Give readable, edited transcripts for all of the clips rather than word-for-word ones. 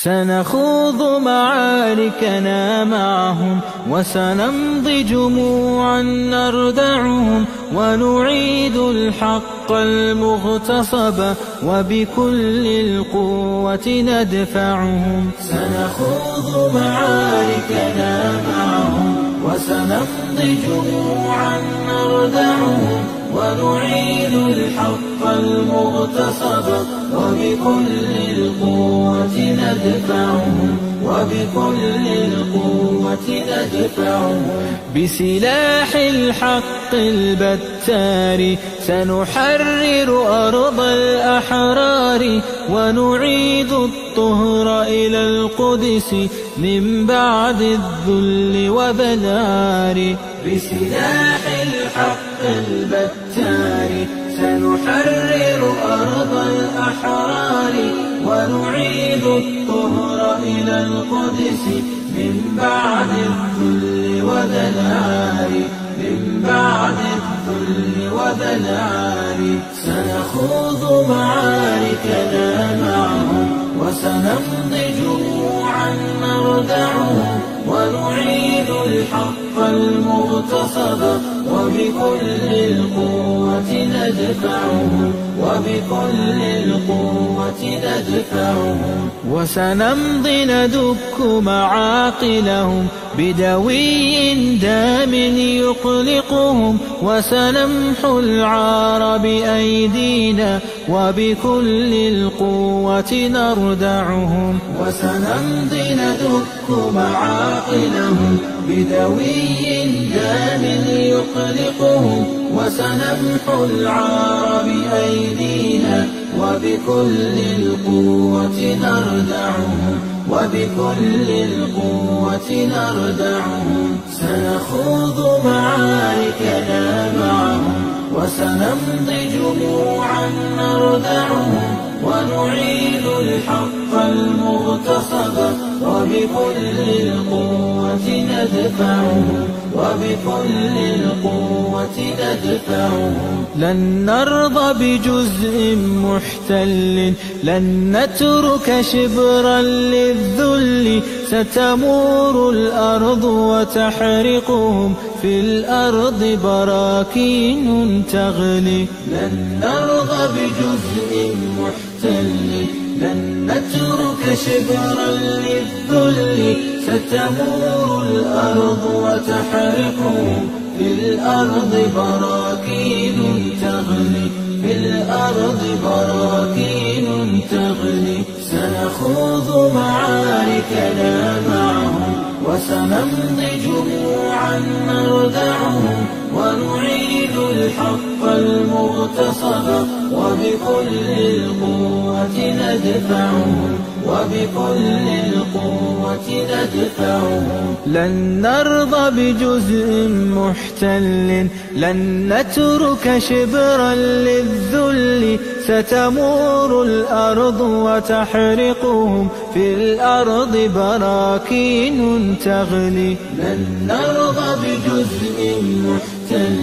سنخوض معاركنا معهم وسنمضي جموعا نردعهم ونعيد الحق المغتصب وبكل القوة ندفعهم. سنخوض معاركنا معهم وسنمضي جموعا نردعهم ونعيد الحق المغتصب وبكل القوة ندفعهم وبكل القوة ندفعهم. بسلاح الحق البتار سنحرر أرض الأحرار ونعيد الطهر إلى القدس من بعد الذل وبلار. بسلاح الحق البتار سنحرر أرض الأحرار ونعيد الطهر إلى القدس من بعد الذل وبلار. من بعد الذل وبلار. سنخوض معاركنا معهم وسنمضي جموعا نردعهم ونعيد الحق المغتصب وبكل القوة ندفعهم وبكل القوة ندفعهم. وسنمضي ندك معاقلهم بدوي دام يقلقهم وسنمحو العار بأيدينا وبكل القوة نردعهم. وسنمضي ندك معاقلهم بدوي دام يقلقهم وسنمحو العار بأيدينا وبكل القوة نردعهم وبكل القوة نردعهم. سنخوض معاركنا معهم وسنمضي جموعا نردعهم ونعيد الحق المغتصب وبكل القوة ندفعهم وبكل القوة ندفعهم. لن نرضى بجزء محتل لن نترك شبرا للذل ستمور الأرض وتحرقهم في الأرض براكين تغلي. لن نرضى بجزء محتل لن نترك شبرا للذل ستمور الأرض وتحرقهم في الأرض براكين تغلي. في الأرض براكين تغلي. سنخوض معاركنا معهم وسنمضي جموعا نردعهم ونعيد الحق المغتصب وبكل القوة ندفعهم وبكل القوة ندفعهم. لن نرضى بجزء محتل لن نترك شبرا للذل ستمور الأرض وتحرقهم في الأرض براكين تغلي. لن نرضى بجزء محتل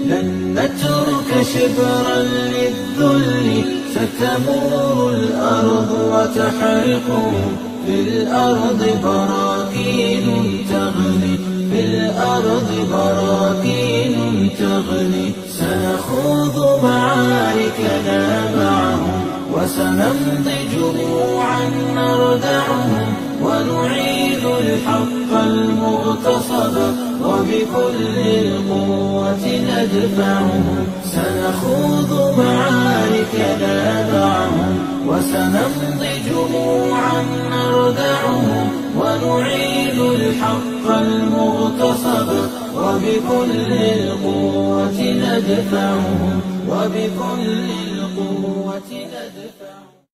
لن نترك شبرا للذل ستمور الأرض وتحرقهم في الأرض براكين تغلي. في الأرض براكين تغلي. سنخوض معاركنا معهم وسنمضي جموعا نردعهم ونعيد الحق المغتصب وبكل القوة ندفعهم. سنخوض معاركنا معهم وسنمضي جموعا نردعهم ونعيد الحق المغتصب وبكل القوة ندفعهم وبكل القوة ندفعهم.